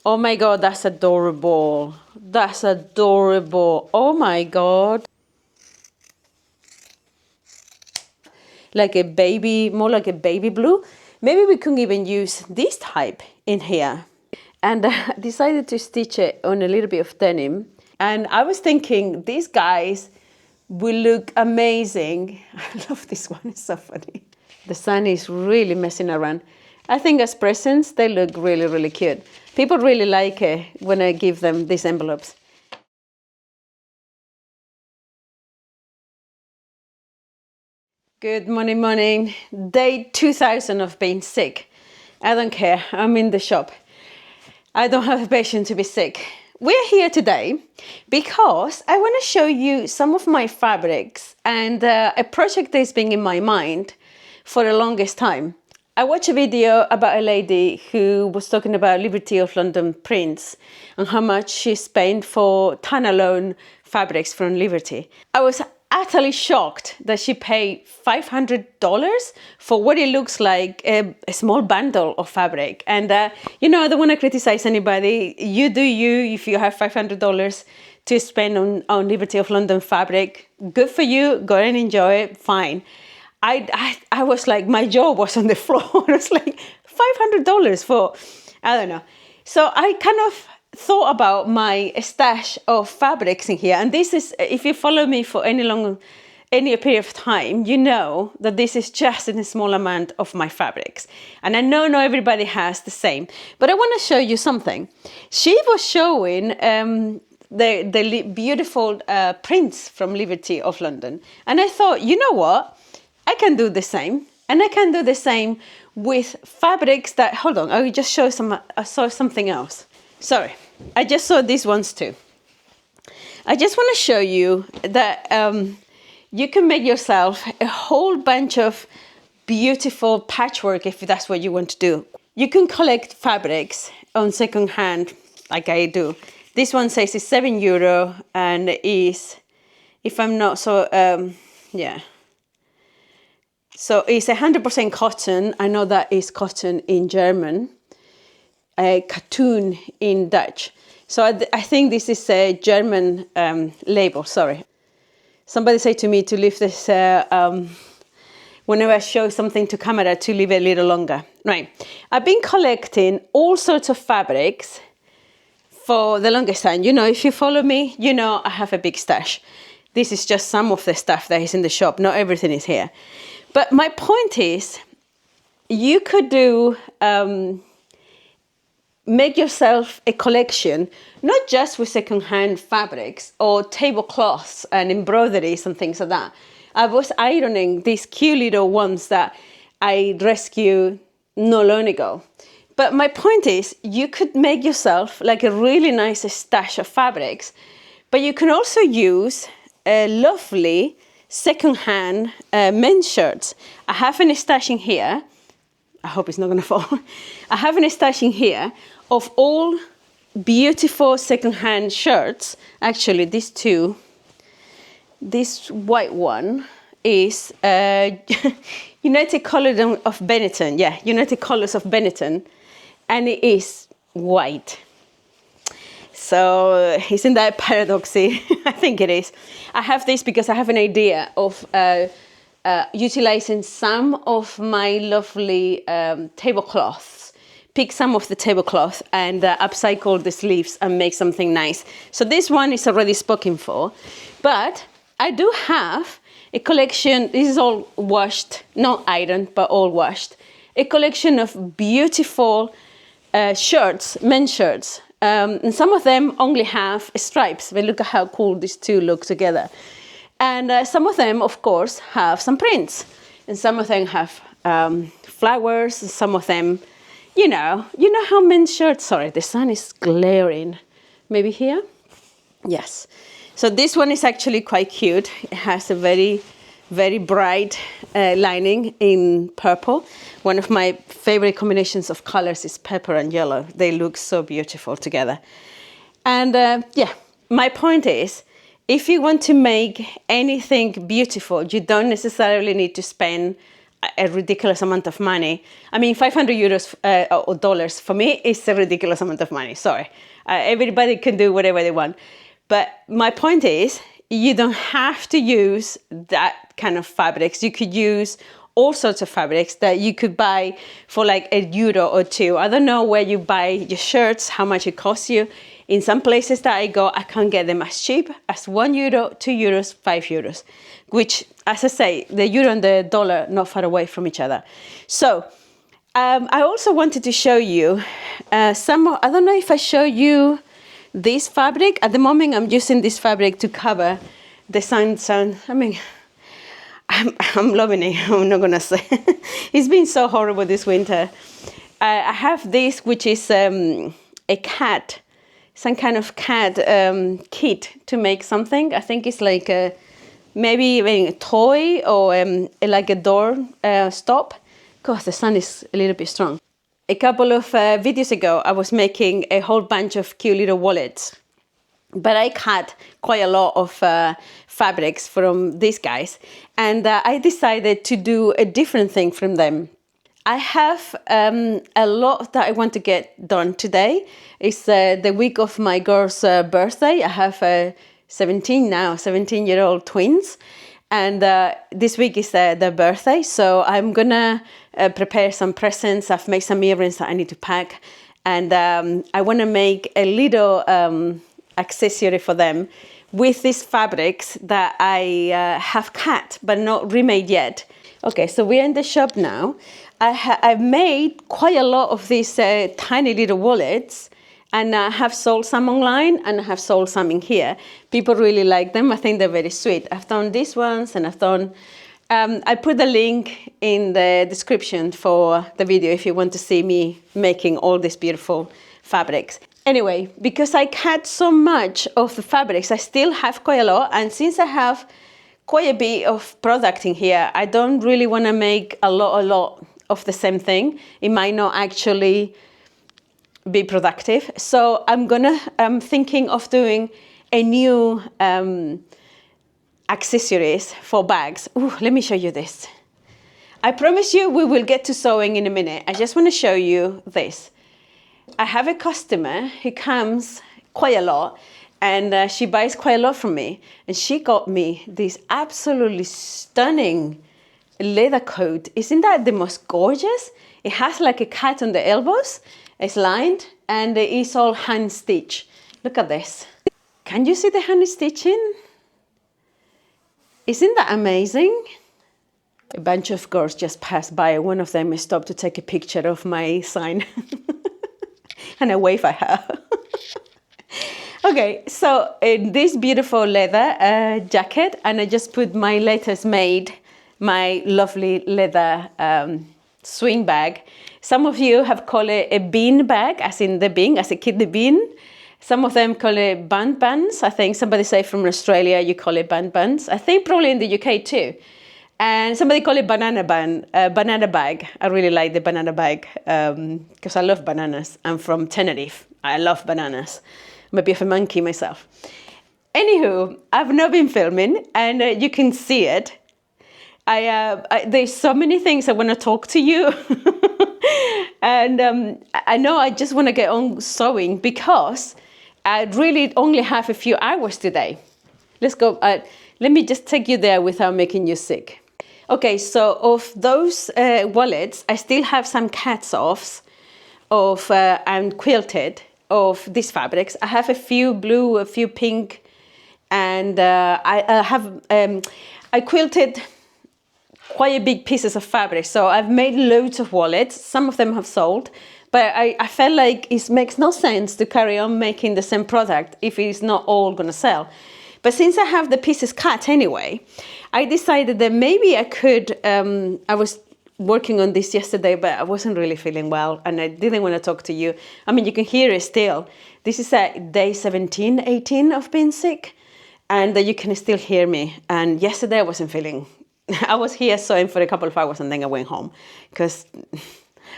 Oh my God, that's adorable. That's adorable. Oh my God. Like a baby, more like a baby blue. Maybe we can even use this type in here. And I decided to stitch it on a little bit of denim. And I was thinking these guys will look amazing. I love this one, it's so funny. The sun is really messing around. I think as presents, they look really, really cute. People really like it when I give them these envelopes. Good morning, morning. Day 2000 of being sick. I don't care, I'm in the shop. I don't have the patience to be sick. We're here today because I want to show you some of my fabrics and a project that's been in my mind for the longest time. I watched a video about a lady who was talking about Liberty of London prints and how much she spent for standalone fabrics from Liberty. I was utterly shocked that she paid $500 for what it looks like a small bundle of fabric. And you know, I don't want to criticize anybody. You do you. If you have $500 to spend on Liberty of London fabric, good for you. Go and enjoy it. Fine. I was like, my jaw was on the floor. I was like, $500 for, I don't know. So I kind of thought about my stash of fabrics in here. And this is, if you follow me for any period of time, you know that this is just a small amount of my fabrics. And I know not everybody has the same, but I want to show you something. She was showing the beautiful prints from Liberty of London. And I thought, you know what? I can do the same, and I can do the same with fabrics that, hold on, I'll just show I saw something else. Sorry, I just saw these ones too. I just want to show you that you can make yourself a whole bunch of beautiful patchwork if that's what you want to do. You can collect fabrics on second hand, like I do. This one says it's €7 and is, if I'm not so, yeah. So it's 100% cotton. I know that is cotton in German, katoen in Dutch. So I think this is a German label, sorry. Somebody said to me to leave this, whenever I show something to camera, to leave it a little longer. Right, I've been collecting all sorts of fabrics for the longest time. You know, if you follow me, you know I have a big stash. This is just some of the stuff that is in the shop. Not everything is here. But my point is, you could do, make yourself a collection, not just with secondhand fabrics or tablecloths and embroideries and things like that. I was ironing these cute little ones that I rescued not long ago. But my point is, you could make yourself like a really nice stash of fabrics, but you can also use a lovely second-hand men's shirts. I have an stash in here. I hope it's not going to fall. I have an stash in here of all beautiful second-hand shirts. Actually, these two. This white one is United Colors of Benetton. Yeah, United Colors of Benetton. And it is white. So isn't that paradoxy? I think it is. I have this because I have an idea of utilizing some of my lovely tablecloths, pick some of the tablecloth and upcycle the sleeves and make something nice. So this one is already spoken for, but I do have a collection. This is all washed, not ironed, but all washed. A collection of beautiful shirts, men's shirts. And some of them only have stripes, but look at how cool these two look together. And some of them, of course, have some prints. And some of them have flowers, and some of them, you know how men's shirts, sorry, the sun is glaring. Maybe here? Yes. So this one is actually quite cute. It has a very, very bright lining in purple. One of my favorite combinations of colors is purple and yellow. They look so beautiful together. And yeah, my point is, if you want to make anything beautiful, you don't necessarily need to spend a ridiculous amount of money. I mean, 500 euros or dollars for me is a ridiculous amount of money. Sorry. Everybody can do whatever they want. But my point is, you don't have to use that kind of fabrics. You could use all sorts of fabrics that you could buy for like €1 or €2. I don't know where you buy your shirts, how much it costs you. In some places that I go, I can't get them as cheap as €1, €2, €5, which, as I say, the euro and the dollar not far away from each other. So I also wanted to show you I don't know if I show you this fabric. At the moment, I'm using this fabric to cover the sun. I mean, I'm loving it. I'm not gonna say. It's been so horrible this winter. I have this, which is a cat, some kind of cat kit to make something. I think it's like maybe even a toy or like a door stop. God, the sun is a little bit strong. A couple of videos ago, I was making a whole bunch of cute little wallets, but I cut quite a lot of fabrics from these guys, and I decided to do a different thing from them. I have a lot that I want to get done today. It's the week of my girl's birthday. I have 17-year-old twins, and this week is their birthday, so I'm gonna prepare some presents. I've made some earrings that I need to pack, and I want to make a little accessory for them with these fabrics that I have cut but not remade yet. Okay, so we're in the shop now. I've made quite a lot of these tiny little wallets, and I have sold some online and I have sold some in here. People really like them. I think they're very sweet. I've done these ones, and I've done I put the link in the description for the video if you want to see me making all these beautiful fabrics. Anyway, because I cut so much of the fabrics, I still have quite a lot, and since I have quite a bit of product in here, I don't really want to make a lot of the same thing. It might not actually be productive. So I'm thinking of doing a new accessories for bags. Ooh, let me show you this. I promise you we will get to sewing in a minute. I just want to show you this. I have a customer who comes quite a lot, and she buys quite a lot from me, and she got me this absolutely stunning leather coat. Isn't that the most gorgeous? It has like a cut on the elbows. It's lined, and it's all hand stitched. Look at this. Can you see the hand stitching? Isn't that amazing? A bunch of girls just passed by. One of them stopped to take a picture of my sign. And I wave at her. Okay, so in this beautiful leather jacket, and I just put my latest made, my lovely leather swing bag. Some of you have called it a bean bag, as in the bean, as a kid the bean. Some of them call it band buns. I think somebody say from Australia you call it band buns. I think probably in the UK too. And somebody call it banana bag. I really like the banana bag because I love bananas. I'm from Tenerife. I love bananas. I'm a bit of a monkey myself. Anywho, I've not been filming, and you can see it. There's so many things I want to talk to you. And I know I just want to get on sewing because I really only have a few hours today. Let's go. Let me just take you there without making you sick. Okay, so of those wallets, I still have some cast-offs of and quilted of these fabrics. I have a few blue, a few pink, and I quilted quite a big pieces of fabric. So I've made loads of wallets. Some of them have sold, but I felt like it makes no sense to carry on making the same product if it's not all gonna sell. But since I have the pieces cut anyway, I decided that maybe I could, I was working on this yesterday, but I wasn't really feeling well, and I didn't want to talk to you. I mean, you can hear it still. This is day 17, 18 of being sick, and you can still hear me. And yesterday I wasn't feeling, I was here sewing for a couple of hours, and then I went home because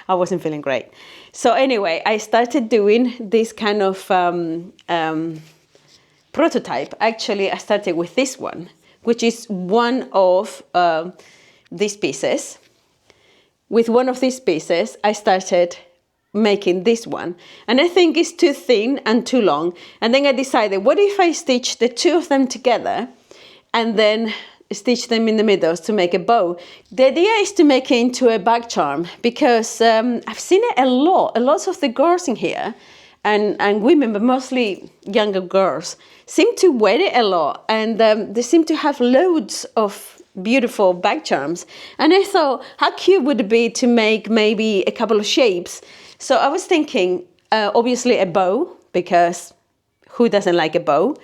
I wasn't feeling great. So anyway, I started doing this kind of prototype. Actually, I started with this one, which is one of these pieces. with one of these pieces, I started making this one. And I think it's too thin and too long. And then I decided, what if I stitch the two of them together and then stitch them in the middle to make a bow? The idea is to make it into a bag charm, because I've seen it a lot of the girls in here and women, but mostly younger girls, seem to wear it a lot, and they seem to have loads of beautiful bag charms. And I thought, how cute would it be to make maybe a couple of shapes? So I was thinking, obviously a bow, because who doesn't like a bow?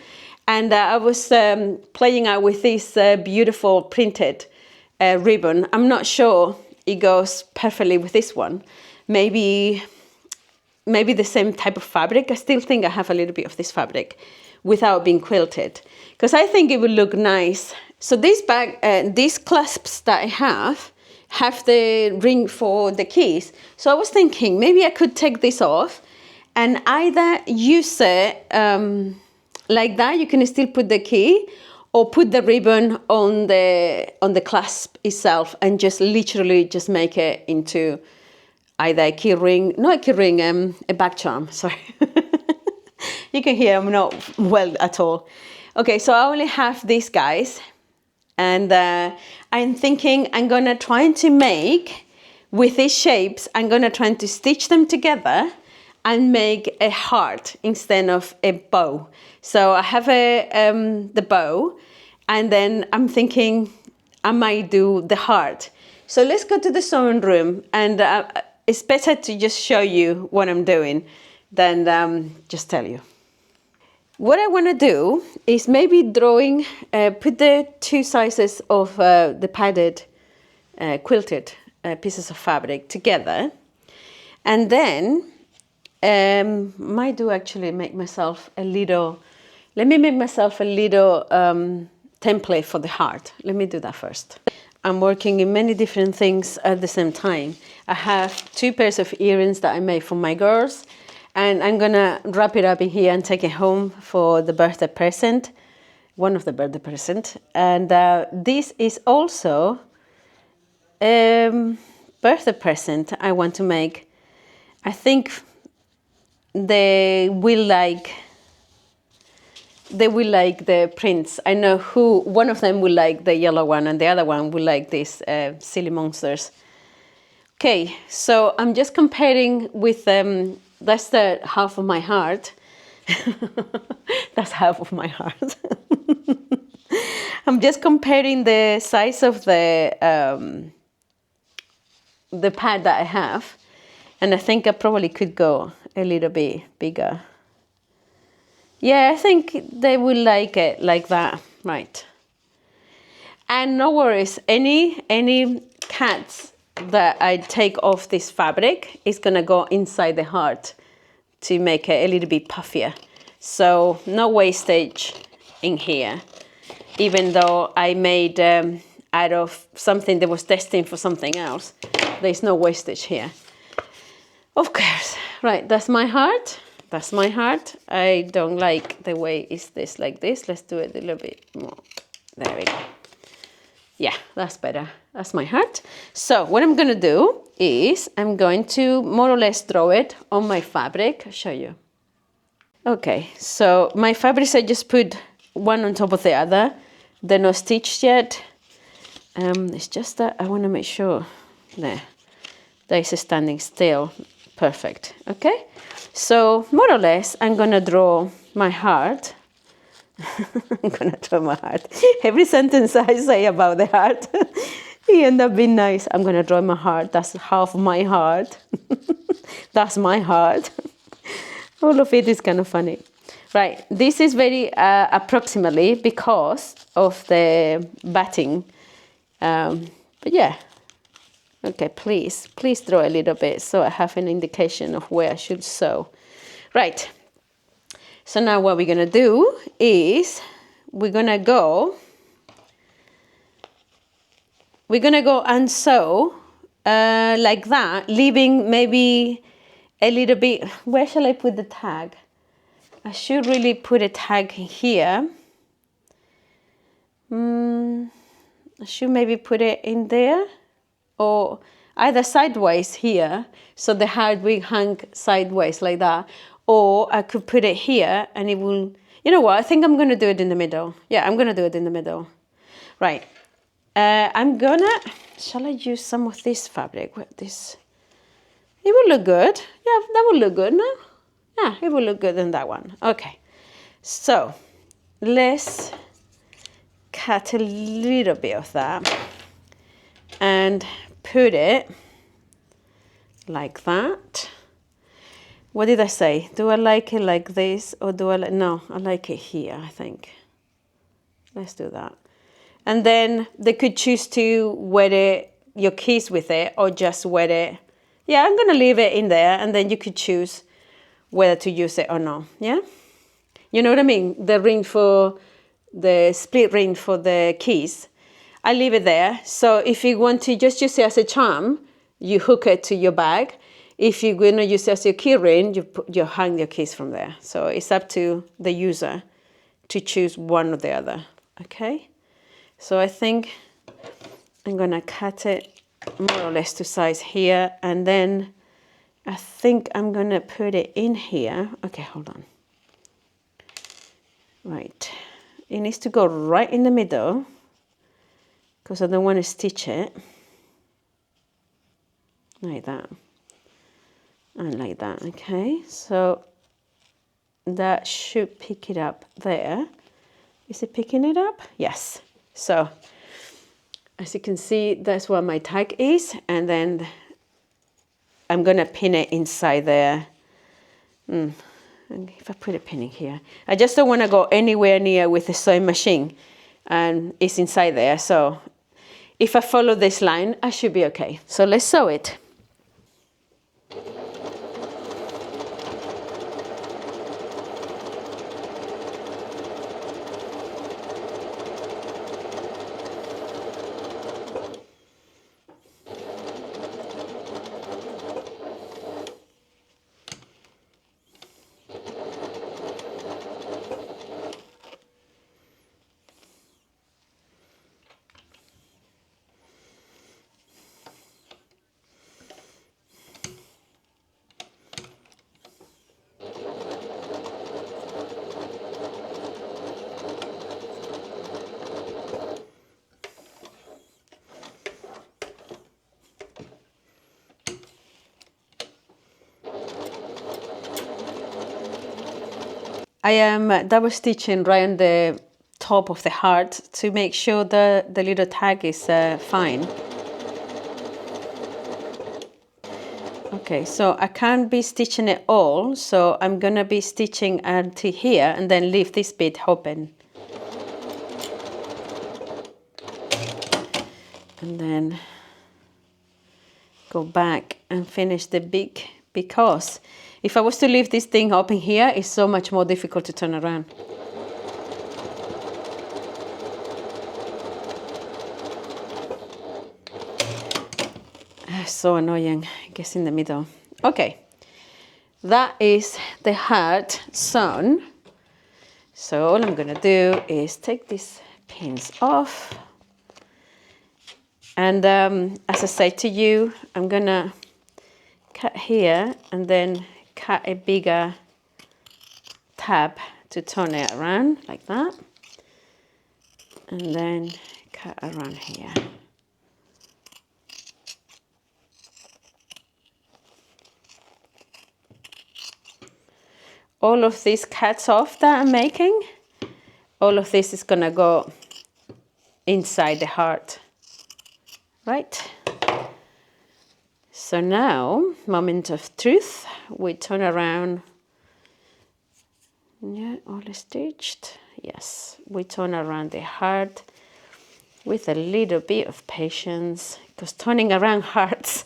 And I was playing out with this beautiful printed ribbon. I'm not sure it goes perfectly with this one. Maybe the same type of fabric. I still think I have a little bit of this fabric without being quilted, because I think it would look nice. So this bag, these clasps that I have the ring for the keys. So I was thinking maybe I could take this off and either use it like that. You can still put the key, or put the ribbon on the clasp itself and just literally just make it into either a key ring, not a key ring, a bag charm. Sorry. You can hear I'm not well at all. Okay, so I only have these guys. And I'm thinking I'm gonna try to make, with these shapes, I'm gonna try to stitch them together and make a heart instead of a bow. So I have the bow, and then I'm thinking I might do the heart. So let's go to the sewing room, and it's better to just show you what I'm doing than just tell you. What I want to do is maybe drawing, put the two sizes of the padded quilted pieces of fabric together, and then might do actually make myself a little, let me make myself a little template for the heart. Let me do that first. I'm working in many different things at the same time. I have 2 pairs of earrings that I made for my girls, and I'm gonna wrap it up in here and take it home for the birthday present, one of the birthday present. And this is also birthday present I want to make. I think they will like the prints. I know one of them will like the yellow one, and the other one will like these silly monsters. Okay, so I'm just comparing with that's the half of my heart. That's half of my heart. I'm just comparing the size of the pad that I have, and I think I probably could go a little bit bigger. Yeah, I think they will like it like that, right? And no worries, any cats that I take off this fabric is gonna go inside the heart to make it a little bit puffier. So no wastage in here, even though I made out of something that was destined for something else. There's no wastage here. Of course, right, that's my heart. That's my heart. I don't like the way it's this like this. Let's do it a little bit more. There we go. Yeah, that's better. That's my heart. So what I'm gonna do is I'm going to more or less draw it on my fabric. I'll show you. Okay, so my fabrics, I just put one on top of the other. They're not stitched yet. It's just that I want to make sure there is standing still. Perfect. Okay, so more or less I'm gonna draw my heart. I'm gonna draw my heart. Every sentence I say about the heart, it ends up being nice. I'm gonna draw my heart. That's half my heart. That's my heart. All of it is kind of funny. Right, this is very approximately because of the batting. But yeah. Okay, please draw a little bit so I have an indication of where I should sew. Right, so now what we're gonna do is we're gonna go and sew like that, leaving maybe a little bit. Where shall I put the tag? I should really put a tag here. I should maybe put it in there. Or either sideways here, so the heart will hang sideways like that, or I could put it here and it will, you know what, I think I'm gonna do it in the middle. Yeah, I'm gonna do it in the middle. Right, shall I use some of this fabric? What this? It will look good. Yeah, that will look good, no? Yeah, it will look good in that one. Okay, so let's cut a little bit of that and put it like that. What did I say? Do I like it like this, or do I like, no, I like it here, I think. Let's do that. And then they could choose to wear your keys with it, or just wear it. Yeah, I'm gonna leave it in there, and then you could choose whether to use it or not, yeah? You know what I mean? The ring for, the split ring for the keys. I leave it there. So if you want to just use it as a charm, you hook it to your bag. If you're going to use it as your key ring, you hang your keys from there. So it's up to the user to choose one or the other. Okay? So I think I'm going to cut it more or less to size here. And then I think I'm going to put it in here. Okay, hold on. Right. It needs to go right in the middle, because I don't want to stitch it like that and like that. Okay, so that should pick it up there. Is it picking it up? Yes. So as you can see, that's where my tag is, and then I'm gonna pin it inside there. If I put a pinning here, I just don't want to go anywhere near with the sewing machine, and it's inside there. So if I follow this line, I should be okay. So let's sew it. I am double stitching right on the top of the heart to make sure the little tag is fine. Okay, so I can't be stitching it all, so I'm gonna be stitching until here and then leave this bit open. And then go back and finish the beak, because if I was to leave this thing open here, it's so much more difficult to turn around. So annoying, it gets in the middle. Okay, that is the heart sewn. So all I'm gonna do is take these pins off. And as I say to you, I'm gonna cut here and then cut a bigger tab to turn it around like that. And then cut around here. All of these cuts off that I'm making, all of this is gonna go inside the heart, right? So now, moment of truth, we turn around. Yeah, all stitched. Yes, we turn around the heart with a little bit of patience, because turning around hearts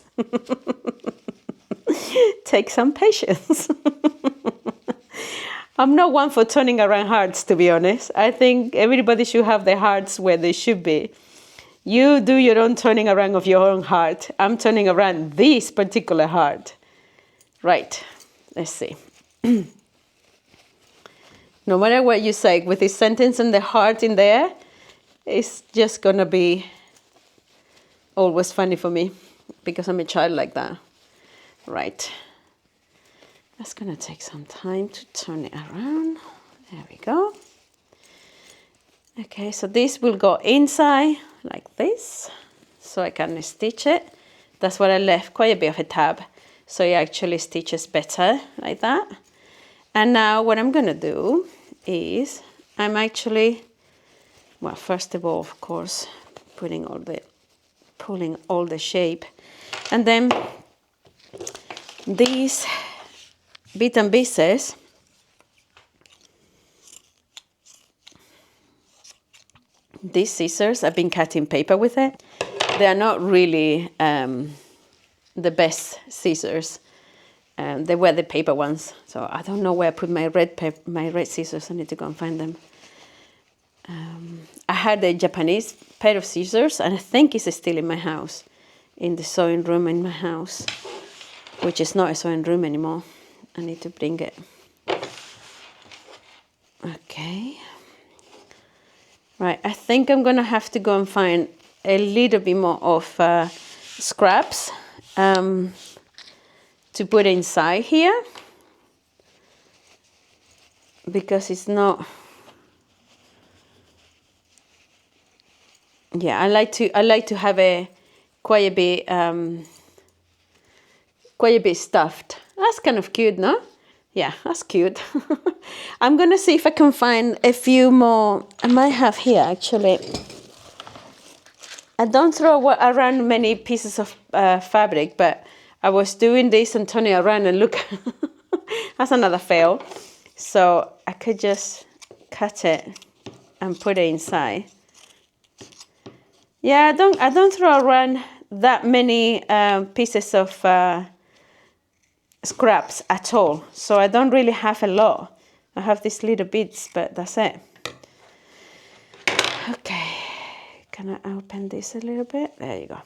takes some patience. I'm not one for turning around hearts, to be honest. I think everybody should have their hearts where they should be. You do your own turning around of your own heart. I'm turning around this particular heart. Right, let's see. No matter what you say, with this sentence and the heart in there, it's just gonna be always funny for me. because I'm a child like that. Right. That's gonna take some time to turn it around. There we go. Okay, so this will go inside like this, so I can stitch it. That's what I left, quite a bit of a tab, so it actually stitches better like that. And now what I'm gonna do is I'm actually, well, first of all, of course, pulling all the shape, and then these bits and pieces, these scissors, I've been cutting paper with it. They are not really the best scissors. They were the paper ones, so I don't know where I put my red scissors. I need to go and find them. I had a Japanese pair of scissors, and I think it's still in my house, in the sewing room in my house, which is not a sewing room anymore. I need to bring it. Okay. Right, I think I'm gonna have to go and find a little bit more of scraps to put inside here, because it's not. Yeah, I like to have quite a bit stuffed. That's kind of cute, no? Yeah, that's cute. I'm gonna see if I can find a few more. I might have here actually. I don't throw around many pieces of fabric, but I was doing this and turning around and look, that's another fail. So I could just cut it and put it inside. Yeah, I don't throw around that many pieces of scraps at all, so I don't really have a lot. I have these little bits, but that's it. Okay, can I open this a little bit? There you go.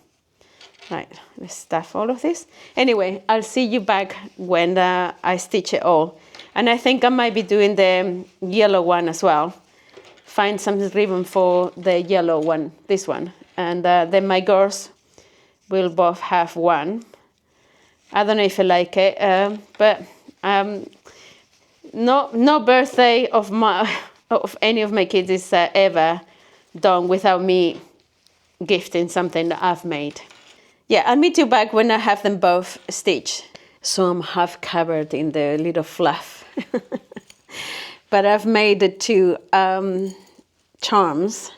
Right, let's stuff all of this. Anyway, I'll see you back when I stitch it all. And I think I might be doing the yellow one as well. Find some ribbon for the yellow one, this one. And then my girls will both have one. I don't know if I like it, but no birthday of any of my kids is ever done without me gifting something that I've made. Yeah, I'll meet you back when I have them both stitched. So I'm half covered in the little fluff. But I've made the two charms.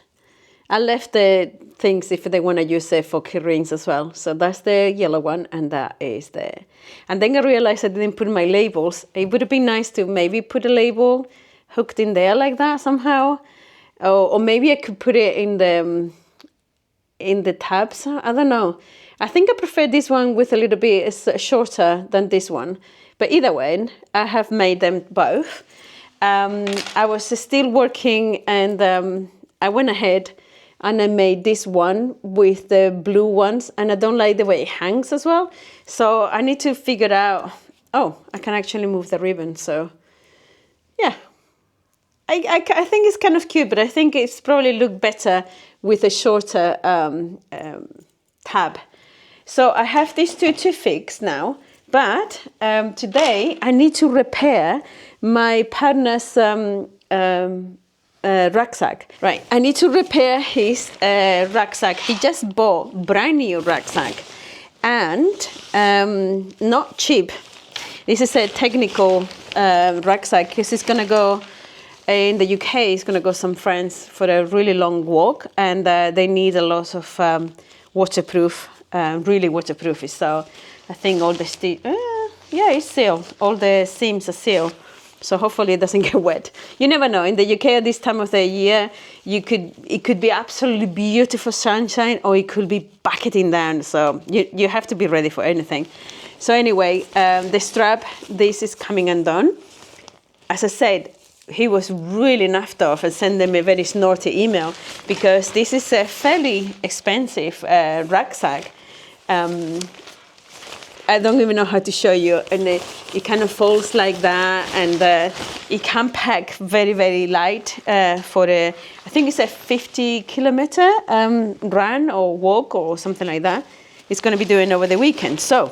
I left the things if they want to use it for key rings as well. So that's the yellow one, and that is there. And then I realized I didn't put my labels. It would have been nice to maybe put a label hooked in there like that somehow. Or maybe I could put it in the tabs. I don't know. I think I prefer this one with a little bit shorter than this one. But either way, I have made them both. I was still working, and I went ahead and I made this one with the blue ones, and I don't like the way it hangs as well. So I need to figure out, oh, I can actually move the ribbon. So yeah, I think it's kind of cute, but I think it's probably look better with a shorter tab. So I have these two to fix now, but today I need to repair my partner's rucksack. Right, I need to repair his rucksack. He just bought brand new rucksack, and not cheap. This is a technical rucksack because it's gonna go in the UK. It's gonna go some friends for a really long walk, and they need a lot of waterproof, really waterproof. So I think all the yeah, it's sealed. All the seams are sealed. So hopefully it doesn't get wet. You never know. In the UK at this time of the year, it could be absolutely beautiful sunshine, or it could be bucketing down. So you have to be ready for anything. So anyway, the strap, this is coming undone. As I said, he was really naffed off and sent them a very snorty email because this is a fairly expensive rucksack. I don't even know how to show you, and it kind of folds like that, and it can pack very, very light for I think it's a 50-kilometer run or walk or something like that. is going to be doing over the weekend. So,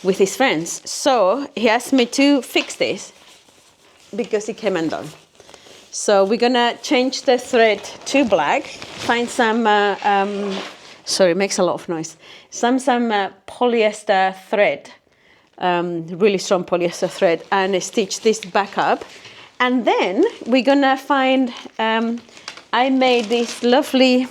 with his friends. So he asked me to fix this because it came undone. So we're gonna change the thread to black, find some, sorry, it makes a lot of noise. Some polyester thread, really strong polyester thread, and stitch this back up. And then we're gonna find, I made this lovely,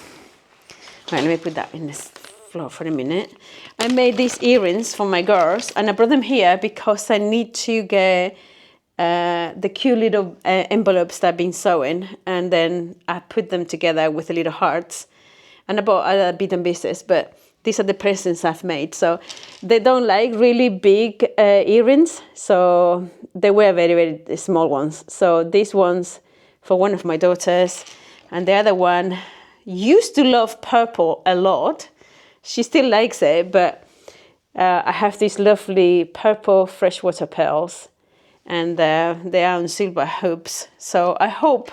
right, let me put that in the floor for a minute. I made these earrings for my girls, and I brought them here because I need to get the cute little envelopes that I've been sewing, and then I put them together with the little hearts. And I bought other bit and pieces, but these are the presents I've made. So they don't like really big earrings, so they were very, very small ones. So these ones for one of my daughters, and the other one used to love purple a lot. She still likes it, but I have these lovely purple freshwater pearls, and they are on silver hoops. So I hope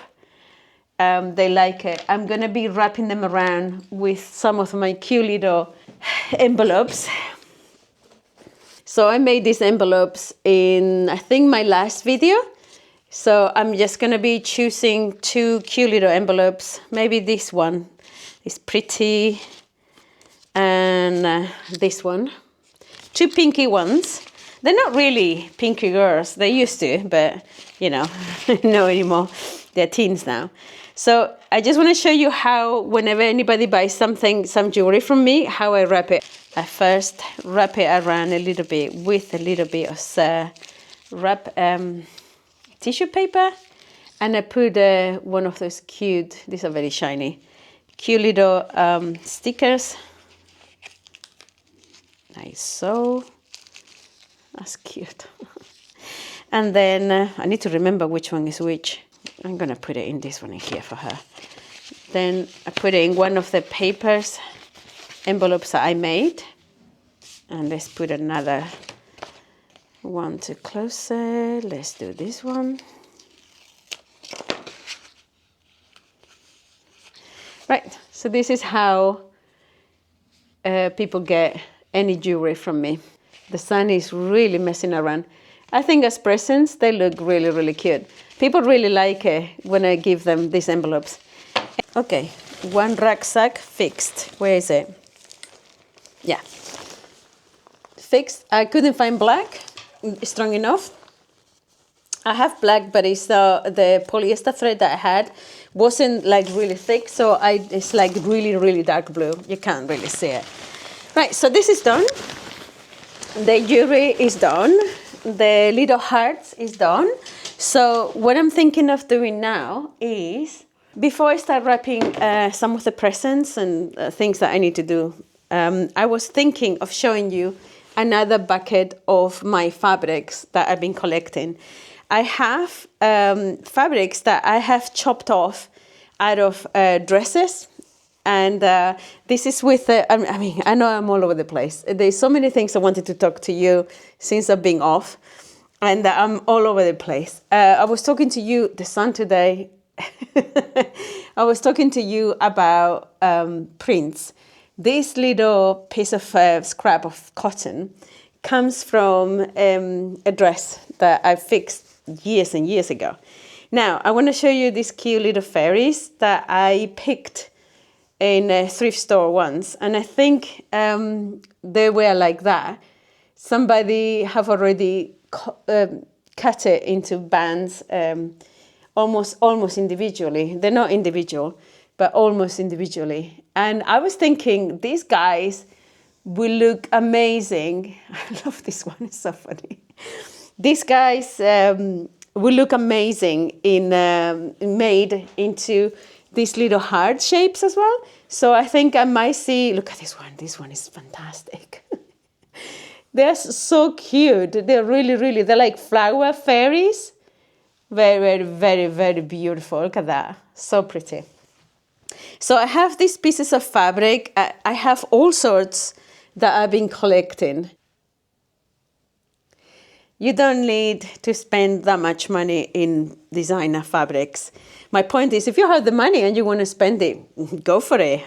they like it. I'm gonna be wrapping them around with some of my cute little envelopes. So I made these envelopes in, I think, my last video. So I'm just gonna be choosing 2 cute little envelopes. Maybe this one is pretty, and this one. 2 pinky ones. They're not really pinky girls. They used to, but you know, no anymore. They're teens now. So I just want to show you how, whenever anybody buys something, some jewelry from me, how I wrap it. I first wrap it around a little bit with a little bit of tissue paper, and I put one of those cute, these are very shiny, cute little stickers. Like so. That's cute. And then I need to remember which one is which. I'm gonna put it in this one in here for her. Then I put it in one of the papers, envelopes that I made. And let's put another one to close it. Let's do this one. Right, so this is how people get any jewelry from me. The sun is really messing around. I think as presents, they look really, really cute. People really like it when I give them these envelopes. Okay, one rucksack fixed. Where is it? Yeah. Fixed. I couldn't find black strong enough. I have black, but it's the polyester thread that I had wasn't like really thick, so it's like really, really dark blue. You can't really see it. Right, so this is done. The jewelry is done. The little hearts is done. So what I'm thinking of doing now is, before I start wrapping some of the presents and things that I need to do, I was thinking of showing you another bucket of my fabrics that I've been collecting. I have fabrics that I have chopped off out of dresses. And this is with, I mean, I know I'm all over the place. There's so many things I wanted to talk to you since I've been off. And I'm all over the place. I was talking to you, the sun today. I was talking to you about prints. This little piece of scrap of cotton comes from a dress that I fixed years and years ago. Now, I want to show you these cute little fairies that I picked in a thrift store once, and I think they were like that. Somebody have already cut it into bands, almost individually. They're not individual, but almost individually. And I was thinking, these guys will look amazing. I love this one, it's so funny. These guys will look amazing in made into these little heart shapes as well. So I think I might see, look at this one is fantastic. They're so cute. They're really, they're like flower fairies. Very, very, very beautiful. Look at that, so pretty. So I have these pieces of fabric. I have all sorts that I've been collecting. You don't need to spend that much money in designer fabrics. My point is, if you have the money and you want to spend it, go for it.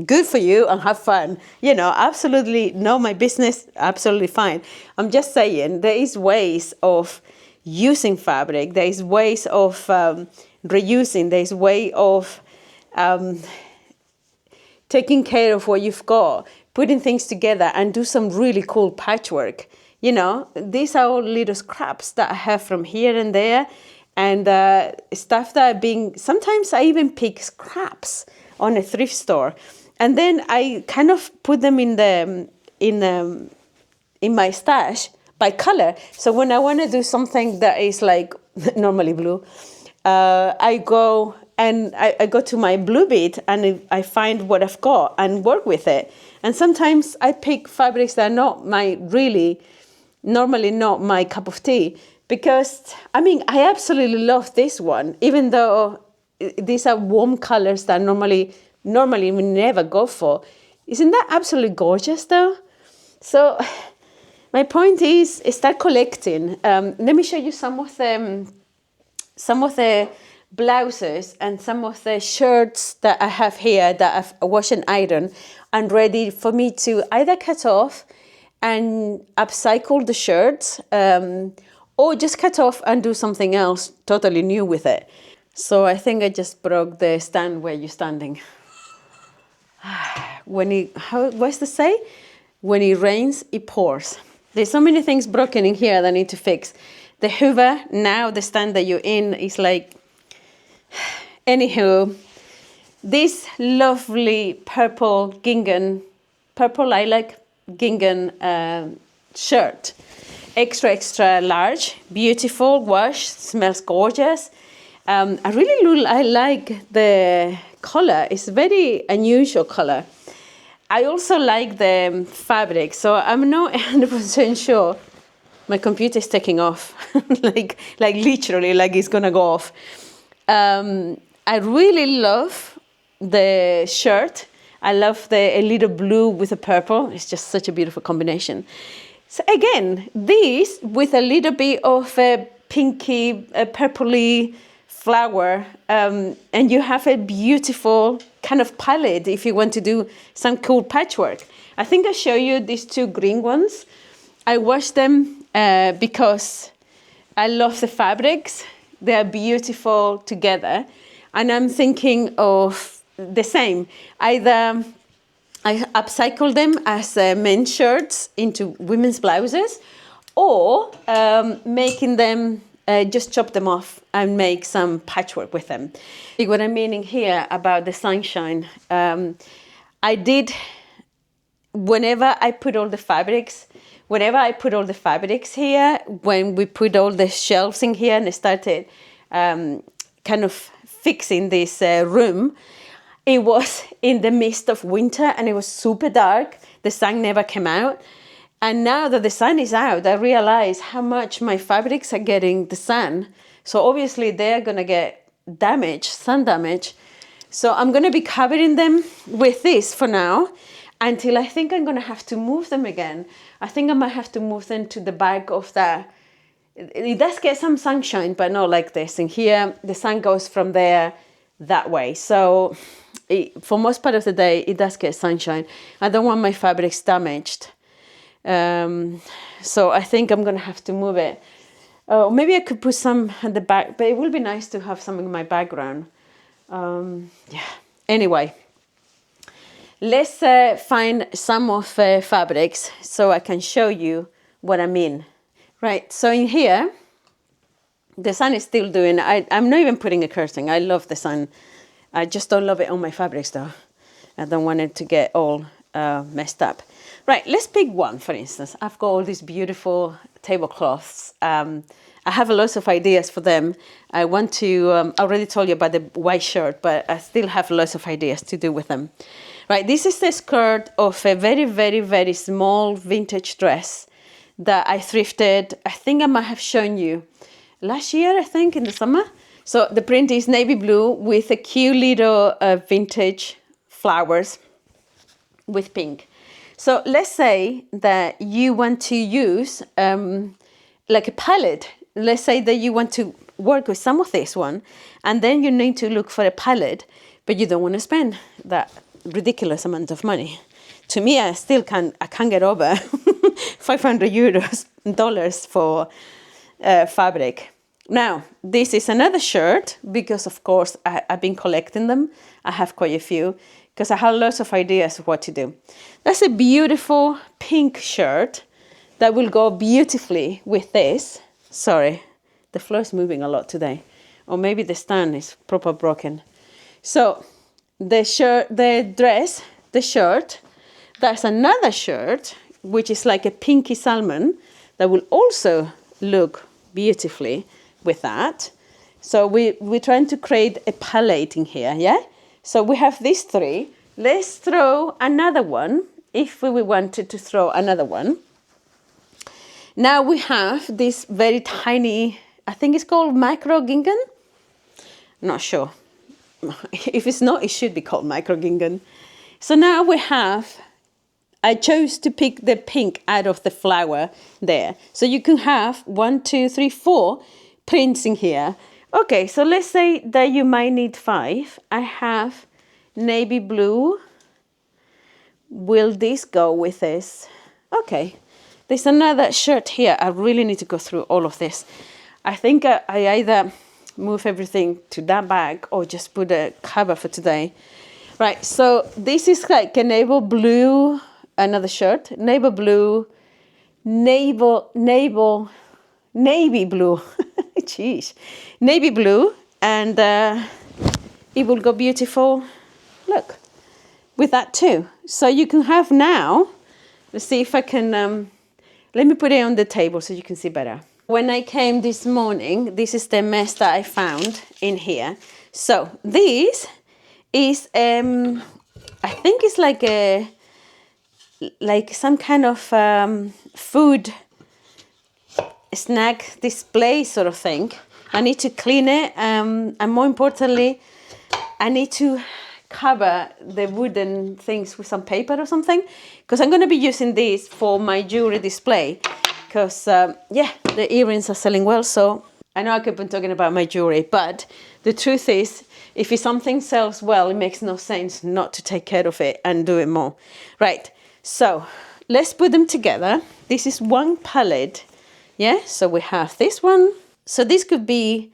good for you and have fun. You know, absolutely not my business, absolutely fine. I'm just saying there is ways of using fabric, there is ways of reusing, there is way of taking care of what you've got, putting things together and do some really cool patchwork. You know, these are all little scraps that I have from here and there, and stuff that are being, sometimes I even pick scraps on a thrift store, and then I kind of put them in my stash by color. So when I want to do something that is like normally blue, I go to my blue bit and I find what I've got and work with it. And sometimes I pick fabrics that are not normally not my cup of tea, because I mean, I absolutely love this one, even though these are warm colors that normally we never go for. Isn't that absolutely gorgeous though? So my point is start collecting. Let me show you some of the blouses and some of the shirts that I have here that I've washed and ironed and ready for me to either cut off and upcycle the shirts, or just cut off and do something else totally new with it. So I think I just broke the stand where you're standing. What's the say? When it rains, it pours. There's so many things broken in here that I need to fix. The hoover, now the stand that you're in is like, anywho, this lovely purple lilac gingham shirt, extra large, beautiful wash, smells gorgeous. I like the color. It's a very unusual color. I also like the fabric, so I'm not 100% sure. My computer is taking off, like literally, like it's gonna go off. I really love the shirt. I love a little blue with a purple. It's just such a beautiful combination. So again, this with a little bit of a pinky, purpley flower, and you have a beautiful kind of palette if you want to do some cool patchwork. I think I show you these two green ones. I washed them because I love the fabrics. They are beautiful together. And I'm thinking of the same. Either I upcycle them as men's shirts into women's blouses, or making them, just chop them off and make some patchwork with them. What I'm meaning here about the sunshine, I did, whenever I put all the fabrics here, when we put all the shelves in here and I started kind of fixing this room, it was in the midst of winter and it was super dark. The sun never came out. And now that the sun is out, I realize how much my fabrics are getting the sun. So obviously they're gonna get sun damage. So I'm gonna be covering them with this for now until I think I'm gonna have to move them again. I think I might have to move them to the back of that. It does get some sunshine, but not like this. And here, the sun goes from there that way. So for most part of the day, it does get sunshine. I don't want my fabrics damaged. So I think I'm going to have to move it. Maybe I could put some at the back, but it would be nice to have some in my background. Yeah. Anyway, let's find some of fabrics so I can show you what I mean. Right, so in here, the sun is still doing, I'm not even putting a curtain. I love the sun. I just don't love it on my fabrics though. I don't want it to get all messed up. Right, let's pick one, for instance. I've got all these beautiful tablecloths. I have lots of ideas for them. I want to, I already told you about the white shirt, but I still have lots of ideas to do with them. Right, this is the skirt of a very small vintage dress that I thrifted. I think I might have shown you last year, I think, in the summer. So the print is navy blue with a cute little vintage flowers with pink. So let's say that you want to use like a palette. Let's say that you want to work with some of this one, and then you need to look for a palette, but you don't want to spend that ridiculous amount of money. To me, I can't get over 500 dollars for fabric. Now, this is another shirt because, of course, I've been collecting them. I have quite a few because I have lots of ideas of what to do. That's a beautiful pink shirt that will go beautifully with this. Sorry, the floor is moving a lot today. Or maybe the stand is proper broken. So the shirt, the dress, the shirt, that's another shirt, which is like a pinky salmon that will also look beautifully with that. So we're trying to create a palette in here, yeah? So we have these three. Let's throw another one, if we wanted to throw another one. Now we have this very tiny, I think it's called micro gingham. Not sure. If it's not, it should be called micro gingham. So now we have, I chose to pick the pink out of the flower there. So you can have 1, 2, 3, 4 prints in here. Okay, so let's say that you might need 5. I have navy blue. Will this go with this? Okay, there's another shirt here. I really need to go through all of this. I think I either move everything to that bag or just put a cover for today. Right, so this is like a navel blue, another shirt, navel blue, navy blue, jeez, navy blue, and it will go beautiful, look, with that too. So you can have now, let's see if I can, let me put it on the table so you can see better. When I came this morning, this is the mess that I found in here. So this is, I think it's like some kind of food snack display sort of thing. I need to clean it, and more importantly, I need to cover the wooden things with some paper or something, because I'm going to be using this for my jewelry display, because yeah, the earrings are selling well. So I know I keep on talking about my jewelry, but the truth is, if something sells well, it makes no sense not to take care of it and do it more. Right, so let's put them together. This is one palette, yeah? So we have this one. So this could be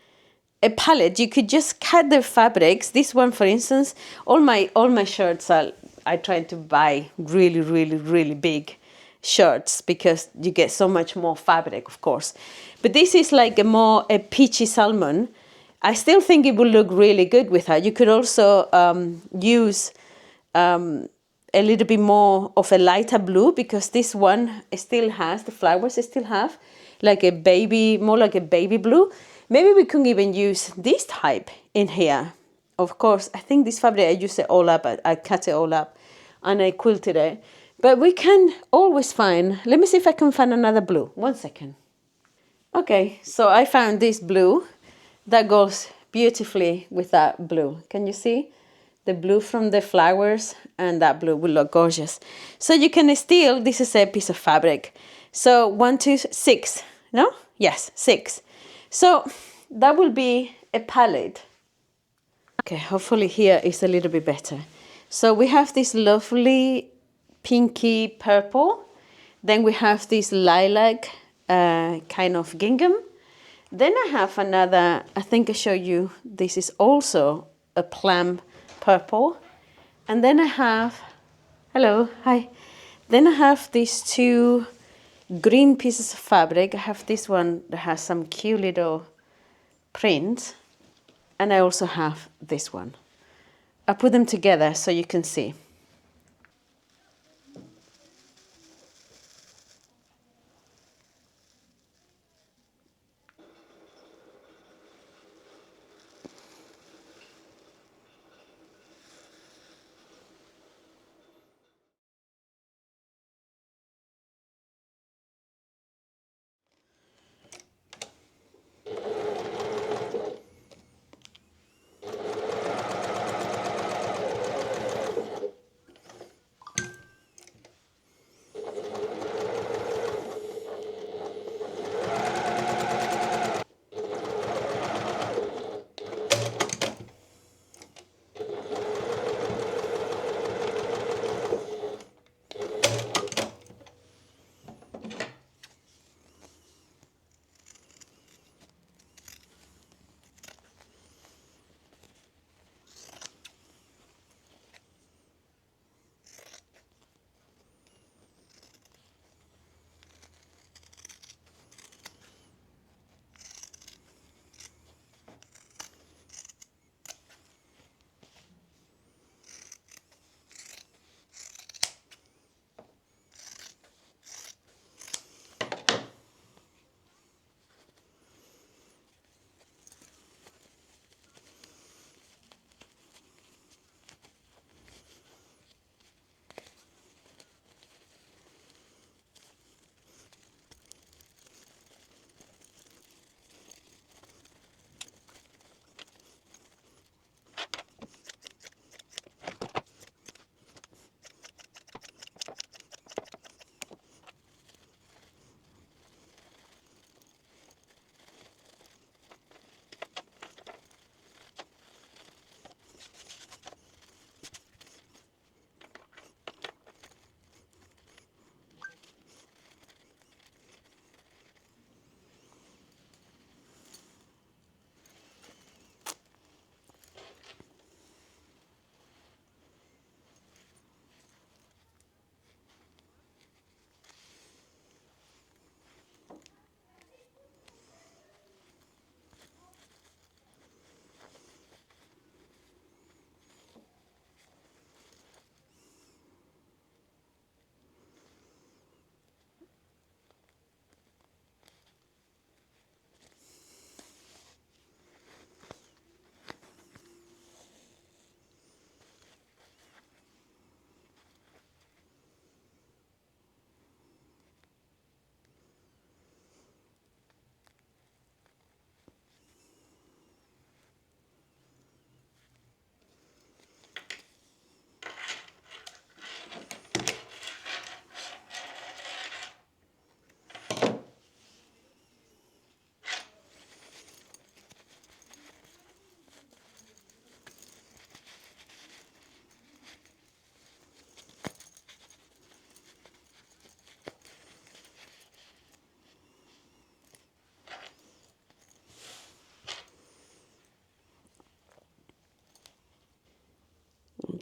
a palette. You could just cut the fabrics. This one, for instance, all my shirts I try to buy really big shirts because you get so much more fabric, of course. But this is like a peachy salmon. I still think it will look really good with her. You could also use a little bit more of a lighter blue, because this one still has, the flowers still have like a baby, more like a baby blue. Maybe we can even use this type in here. Of course, I think this fabric, I used it all up. I cut it all up and I quilted it. But we can always find, let me see if I can find another blue. 1 second. Okay, so I found this blue that goes beautifully with that blue. Can you see? The blue from the flowers and that blue will look gorgeous. So you can still, this is a piece of fabric. So 1, 2, 6, no? Yes, 6. So that will be a palette. Okay, hopefully here is a little bit better. So we have this lovely pinky purple. Then we have this lilac kind of gingham. Then I have another, I think I show you, this is also a plum purple. And then I have, hello, hi. Then I have these 2 green pieces of fabric. I have this one that has some cute little print. And I also have this one. I put them together so you can see.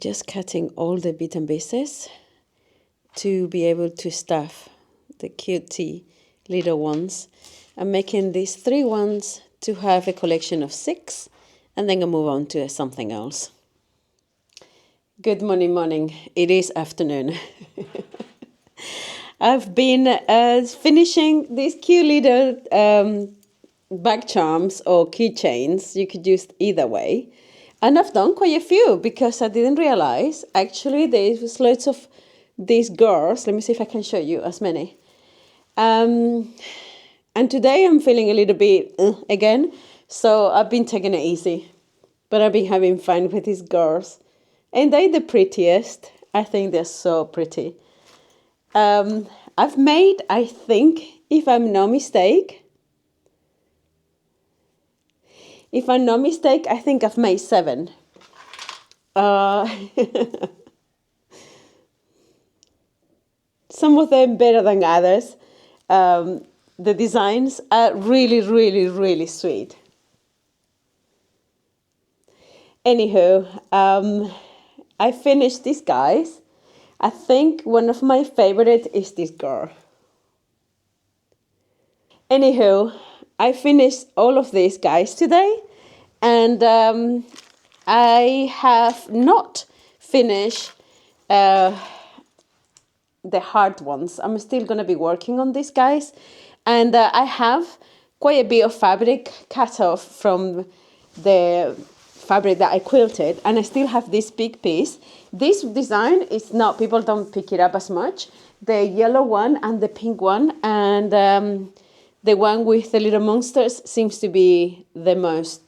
just cutting all the bits and pieces to be able to stuff the cutie little ones. I'm making these 3 ones to have a collection of 6, and then I'll move on to something else. Good morning. It is afternoon. I've been finishing these cute little bag charms or keychains. You could use either way. And I've done quite a few because I didn't realize actually there was loads of these girls. Let me see if I can show you as many. And today I'm feeling a little bit again. So I've been taking it easy. But I've been having fun with these girls. And they're the prettiest. I think they're so pretty. I've made, I think, if I'm no mistake, I think I've made 7. Some of them better than others. The designs are really sweet. Anywho, I finished these guys. I think one of my favorite is this girl. Anywho, I finished all of these guys today, and I have not finished the hard ones. I'm still going to be working on these guys, and I have quite a bit of fabric cut off from the fabric that I quilted, and I still have this big piece. This design is not, people don't pick it up as much. The yellow one and the pink one, and the one with the little monsters seems to be the most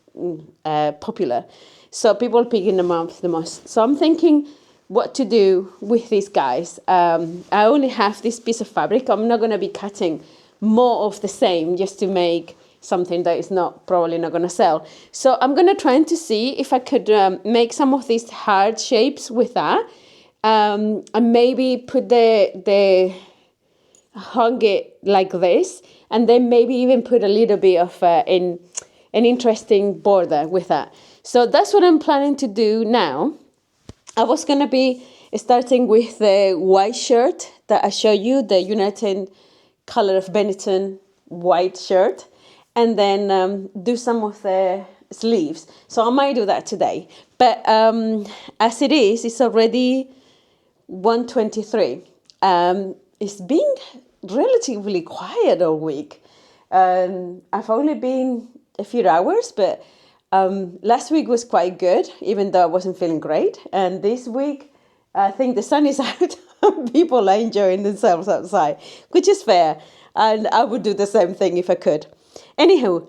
popular. So people picking them up the most. So I'm thinking what to do with these guys. I only have this piece of fabric. I'm not going to be cutting more of the same just to make something that is probably not going to sell. So I'm going to try to see if I could make some of these hard shapes with that. And maybe put hung it like this, and then maybe even put a little bit of an interesting border with that. So that's what I'm planning to do now. I was going to be starting with the white shirt that I showed you, the United color of Benetton white shirt, and then do some of the sleeves. So I might do that today. But as it is, it's already 1:23. It's been relatively quiet all week. I've only been a few hours, but last week was quite good, even though I wasn't feeling great. And this week, I think the sun is out. People are enjoying themselves outside, which is fair. And I would do the same thing if I could. Anywho,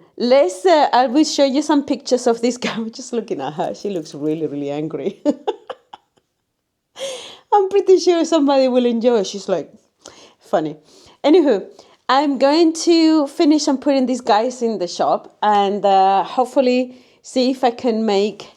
I will show you some pictures of this girl. Just looking at her, she looks really angry. I'm pretty sure somebody will enjoy it. She's like, funny. Anywho, I'm going to finish and putting these guys in the shop, and hopefully see if I can make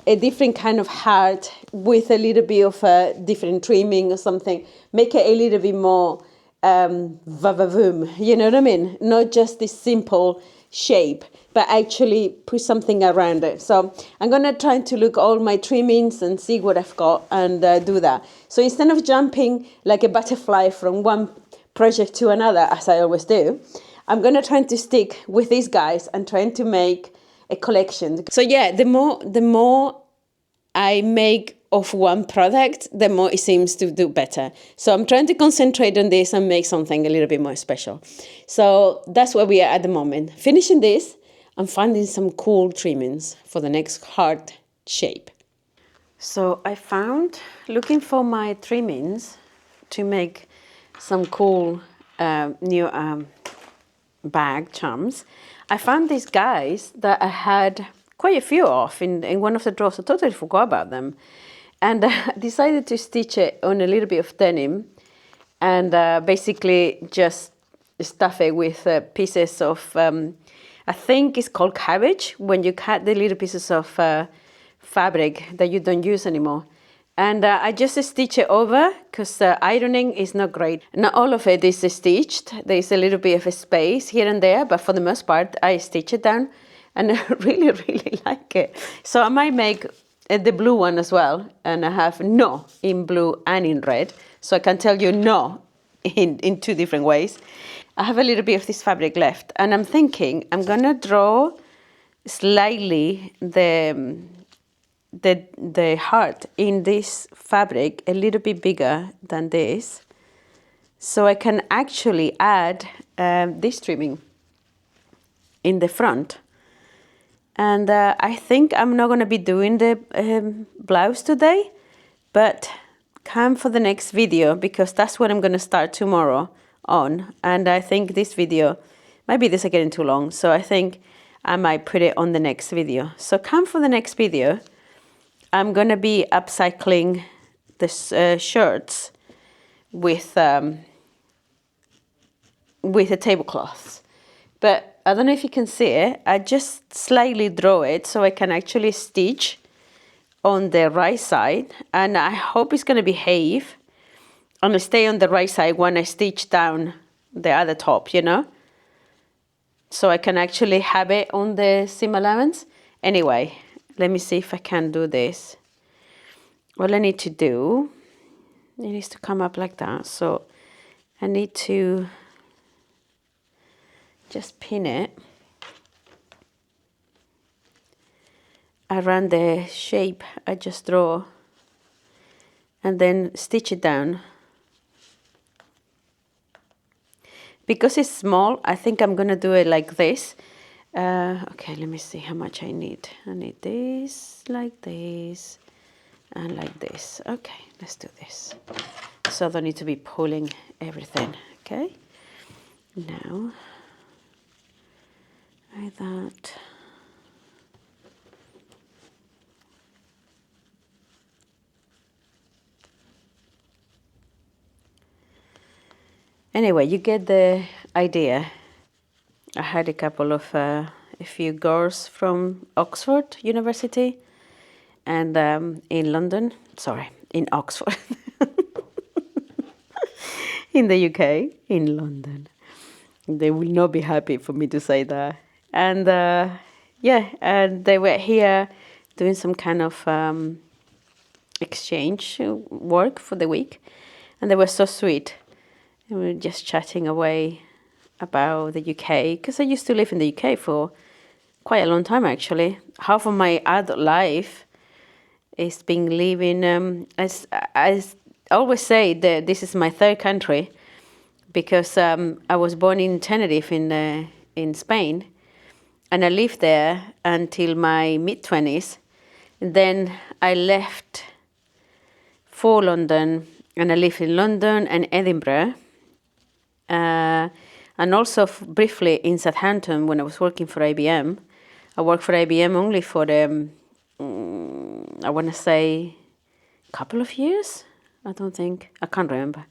a different kind of heart with a little bit of a different trimming or something. Make it a little bit more va-va-voom, you know what I mean? Not just this simple shape, but actually put something around it. So I'm going to try to look all my trimmings and see what I've got and do that. So instead of jumping like a butterfly from one project to another, as I always do, I'm going to try to stick with these guys and trying to make a collection. So yeah, the more I make of one product, the more it seems to do better. So I'm trying to concentrate on this and make something a little bit more special. So that's where we are at the moment. Finishing this and finding some cool trimmings for the next heart shape. So I found, looking for my trimmings to make some cool new bag charms, I found these guys that I had quite a few of in one of the drawers. I totally forgot about them. And I decided to stitch it on a little bit of denim and basically just stuff it with pieces of, I think it's called cabbage, when you cut the little pieces of fabric that you don't use anymore. And I just stitch it over because ironing is not great. Not all of it is stitched. There's a little bit of a space here and there, but for the most part, I stitch it down and I really like it. So I might make the blue one as well, and I have no in blue and in red, so I can tell you no in two different ways. I have a little bit of this fabric left, and I'm thinking I'm gonna draw slightly the heart in this fabric a little bit bigger than this, so I can actually add this trimming in the front. And I think I'm not going to be doing the blouse today, but come for the next video, because that's what I'm going to start tomorrow on. And I think this video, maybe this is getting too long, so I think I might put it on the next video. So come for the next video. I'm going to be upcycling the shirts with the tablecloths. But I don't know if you can see it. I just slightly draw it so I can actually stitch on the right side. And I hope it's going to behave and stay on the right side when I stitch down the other top, you know. So I can actually have it on the seam allowance. Anyway, let me see if I can do this. All I need to do, it needs to come up like that. So I need to just pin it around the shape I just draw, and then stitch it down. Because it's small, I think I'm gonna do it like this. Okay, let me see how much I need. I need this, like this, and like this. Okay, let's do this. So I don't need to be pulling everything, okay? Now, like that. Anyway, you get the idea. I had a couple of, a few girls from Oxford University and in London, sorry, in Oxford, in the UK, in London. They will not be happy for me to say that. And yeah, and they were here doing some kind of exchange work for the week, and they were so sweet. And we were just chatting away about the UK, because I used to live in the UK for quite a long time, actually. Half of my adult life is been living, as I always say, that this is my third country, because I was born in Tenerife in Spain, and I lived there until my mid-20s. Then I left for London, and I lived in London and Edinburgh. And also briefly in Southampton when I was working for IBM. I worked for IBM only for I want to say a couple of years. I can't remember.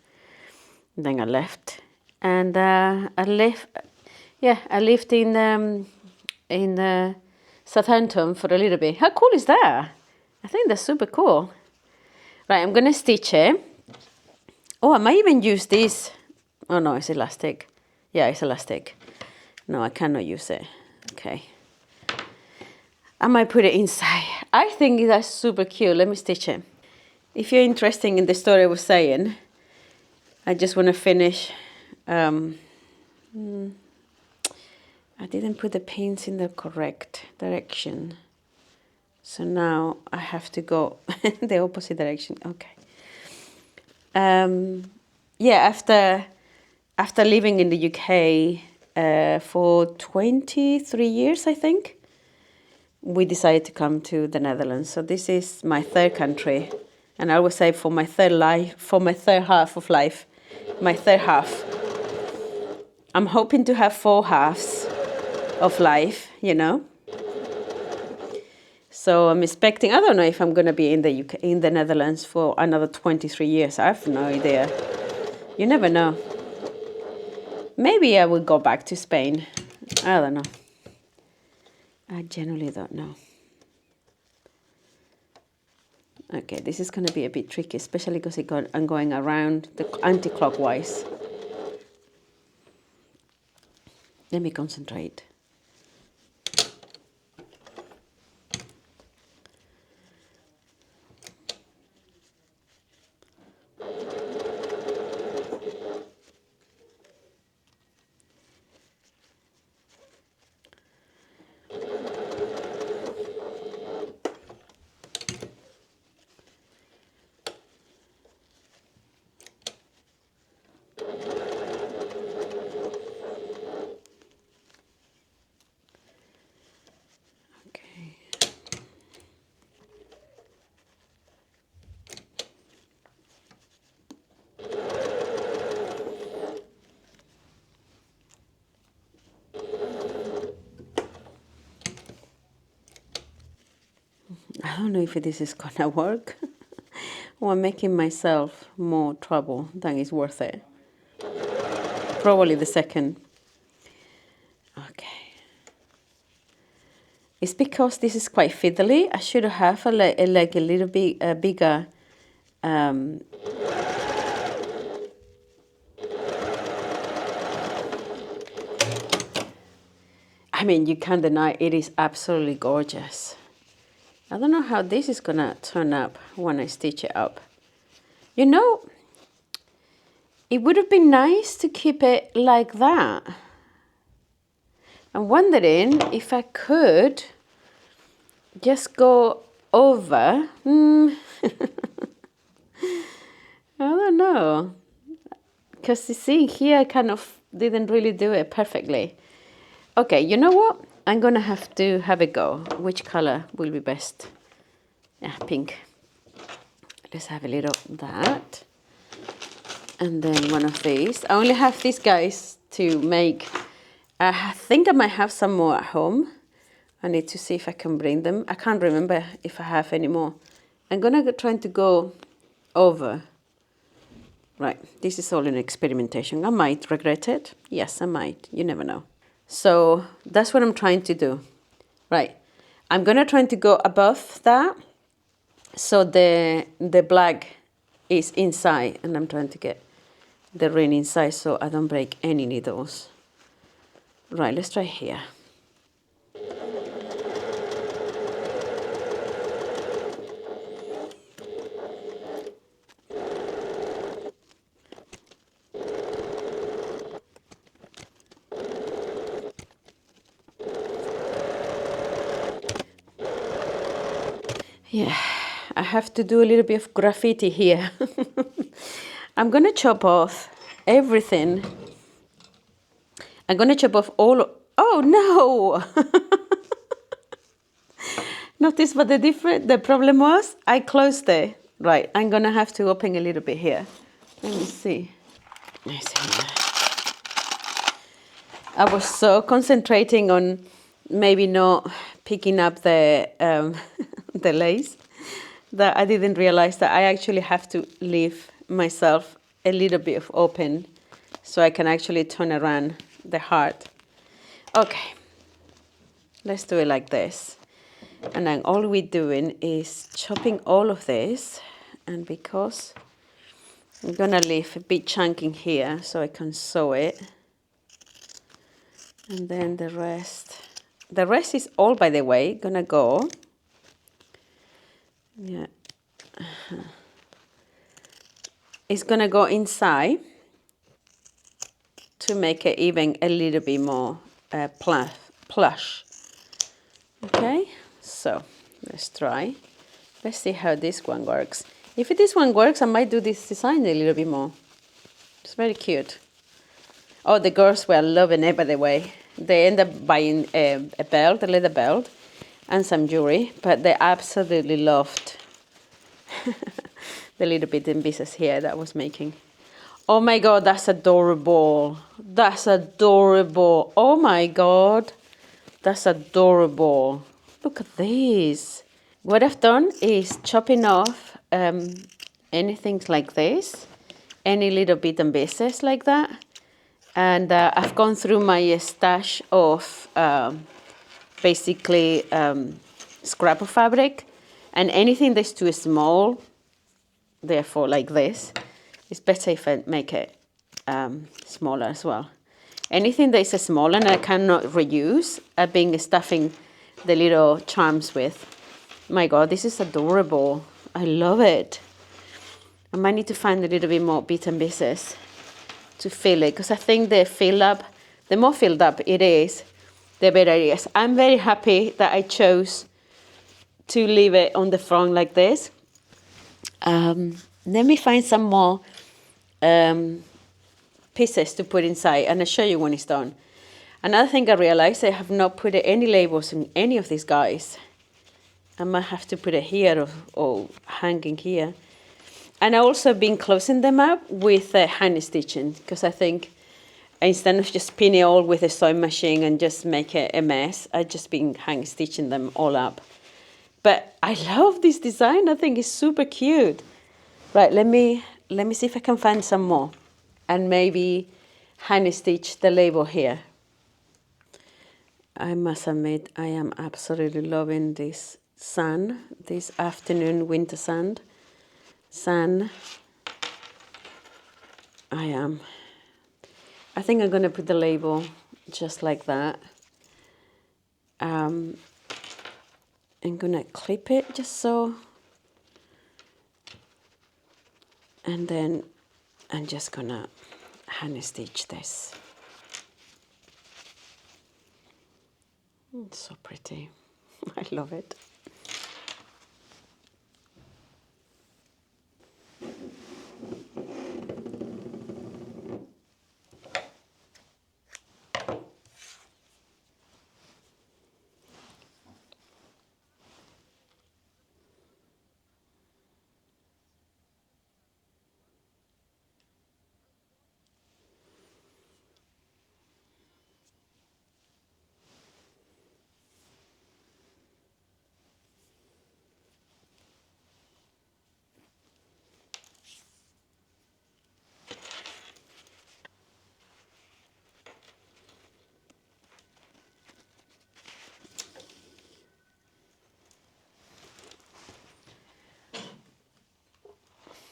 Then I left, and I lived in Southampton for a little bit. How cool is that? I think that's super cool. Right, I'm gonna stitch it. Oh, I might even use this. Oh no, it's elastic. Yeah, it's elastic. No, I cannot use it. Okay. I might put it inside. I think that's super cute. Let me stitch it. If you're interested in the story I was saying, I just want to finish. I didn't put the pins in the correct direction. So now I have to go the opposite direction. Okay. Yeah, after living in the UK for 23 years, I think, we decided to come to the Netherlands. So this is my third country. And I always say for my third half of life, my third half. I'm hoping to have 4 halves of life, you know. So I'm expecting, I don't know if I'm going to be in the UK, in the Netherlands for another 23 years. I have no idea. You never know. Maybe I will go back to Spain. I don't know. I genuinely don't know. Okay, this is going to be a bit tricky, especially because I'm going around the anti-clockwise. Let me concentrate. I don't know if this is gonna work. Or I'm making myself more trouble than is worth it. Probably the second. Okay. It's because this is quite fiddly. I should have like a little bit bigger. I mean, you can't deny it is absolutely gorgeous. I don't know how this is gonna turn up when I stitch it up. You know, it would have been nice to keep it like that. I'm wondering if I could just go over. I don't know. Because you see, here I kind of didn't really do it perfectly. Okay, you know what? I'm going to have to have a go. Which color will be best? Yeah, pink. Let's have a little of that. And then one of these. I only have these guys to make. I think I might have some more at home. I need to see if I can bring them. I can't remember if I have any more. I'm going to try to go over. Right, this is all an experimentation. I might regret it. Yes, I might. You never know. So that's what I'm trying to do. Right, I'm going to try to go above that. So the black is inside, and I'm trying to get the ring inside so I don't break any needles. Right, let's try here. Yeah, I have to do a little bit of graffiti here. I'm going to chop off everything. I'm going to chop off all. Oh, no. Notice what the problem was? I closed it. Right, I'm going to have to open a little bit here. Let me see. I was so concentrating on maybe not picking up the the lace that I didn't realize that I actually have to leave myself a little bit of open so I can actually turn around the heart. Okay, let's do it like this. And then all we're doing is chopping all of this, and because I'm gonna leave a big chunk in here so I can sew it. And then the rest is all, by the way, gonna go. Yeah. It's gonna go inside to make it even a little bit more plush. Okay, so let's try. Let's see how this one works. If this one works, I might do this design a little bit more. It's very cute. Oh, the girls were loving it, by the way. They end up buying a belt, a leather belt, and some jewelry, but they absolutely loved the little bit and pieces here that I was making. Oh my God, that's adorable. That's adorable. Oh my God, that's adorable. Look at this. What I've done is chopping off anything like this, any little bit and pieces like that. And I've gone through my stash of basically scrap of fabric, and anything that's too small, therefore like this, it's better if I make it smaller as well. Anything that is small and I cannot reuse, I've been stuffing the little charms with. My God, this is adorable. I love it. I might need to find a little bit more bits and pieces to fill it, because I think the more filled up it is, the better it is. I'm very happy that I chose to leave it on the front like this. Let me find some more pieces to put inside, and I'll show you when it's done. Another thing I realized, I have not put any labels in any of these guys. I might have to put it here or hanging here. And I also been closing them up with hand stitching, because I think instead of just pinning all with a sewing machine and just make it a mess, I've just been hand stitching them all up. But I love this design. I think it's super cute. Right, let me see if I can find some more. And maybe hand stitch the label here. I must admit, I am absolutely loving this sun, this afternoon winter sun. I think I'm going to put the label just like that. I'm going to clip it just so. And then I'm just going to hand stitch this. It's so pretty. I love it.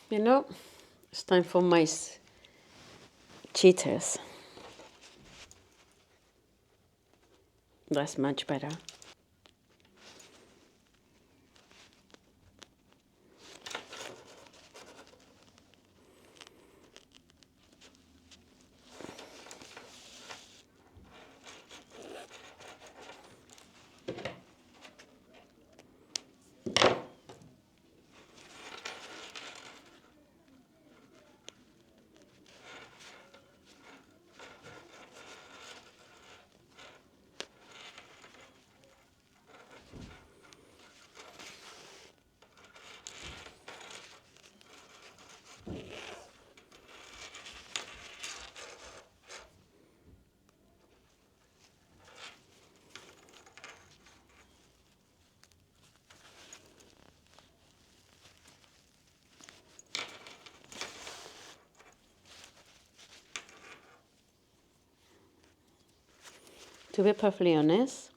You know, it's time for my cheetahs. That's much better. To be perfectly honest,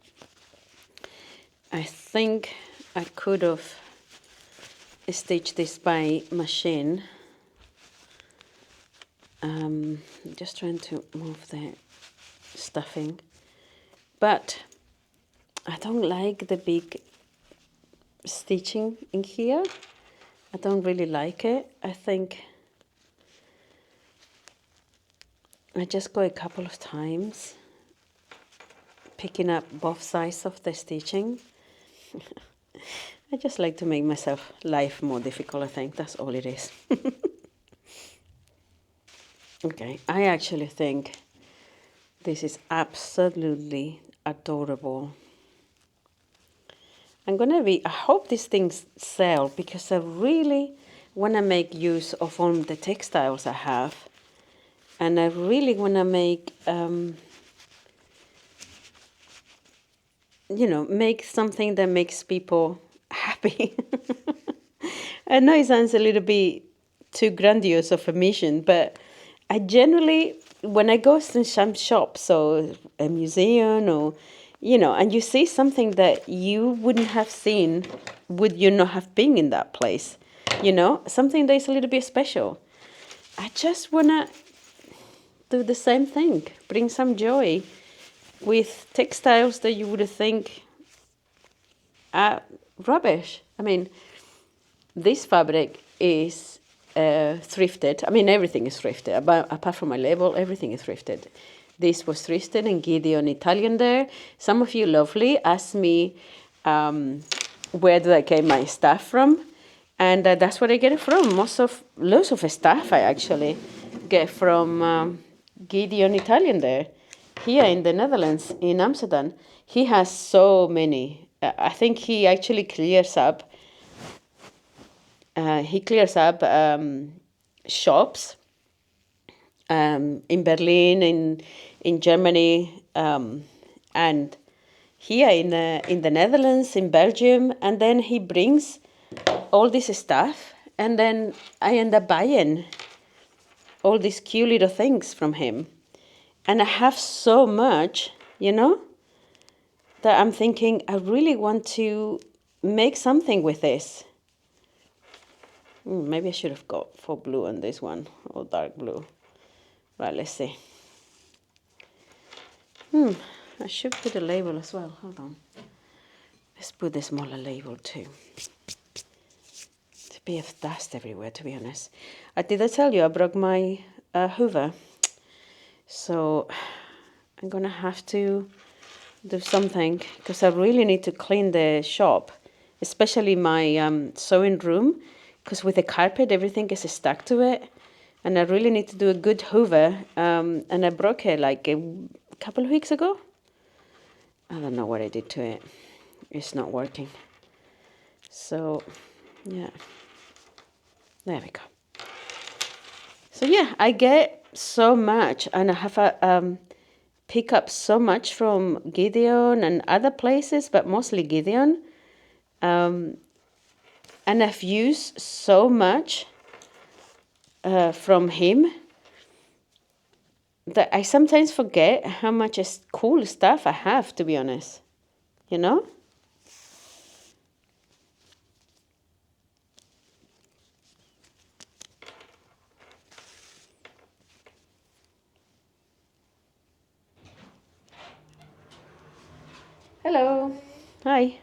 I think I could have stitched this by machine. Just trying to move the stuffing. But I don't like the big stitching in here. I don't really like it. I think I just go a couple of times, picking up both sides of the stitching. I just like to make myself life more difficult, I think. That's all it is. Okay, I actually think this is absolutely adorable. I hope these things sell because I really want to make use of all the textiles I have. And I really want to make, make something that makes people happy. I know it sounds a little bit too grandiose of a mission, but I generally, when I go to some shops or a museum or, and you see something that you wouldn't have seen would you not have been in that place, something that is a little bit special. I just want to do the same thing, bring some joy with textiles that you would think are rubbish. I mean, this fabric is thrifted. I mean, everything is thrifted. Apart from my label, everything is thrifted. This was thrifted in Gideon Italian there. Some of you lovely asked me where do I get my stuff from. And that's where I get it from. Lots of stuff I actually get from Gideon Italian there. Here in the Netherlands, in Amsterdam. He has so many. I think he actually clears up shops in Berlin, in Germany, and here in the Netherlands, in Belgium, and then he brings all this stuff, and then I end up buying all these cute little things from him. And I have so much, you know, that I'm thinking I really want to make something with this. Maybe I should have got for blue on this one, or dark blue. Right, let's see. I should put a label as well. Hold on. Let's put the smaller label too. There's a bit of dust everywhere, to be honest. Did I tell you I broke my Hoover? So I'm gonna have to do something because I really need to clean the shop, especially my sewing room, because with the carpet everything is stuck to it, and I really need to do a good hoover. And I broke it like a couple of weeks ago. I don't know what I did to it. It's not working. So yeah, there we go. So yeah, I get so much, and I have a pick up so much from Gideon and other places, but mostly Gideon. And I've used so much from him that I sometimes forget how much cool stuff I have, to be honest. You know? Hello. Hi.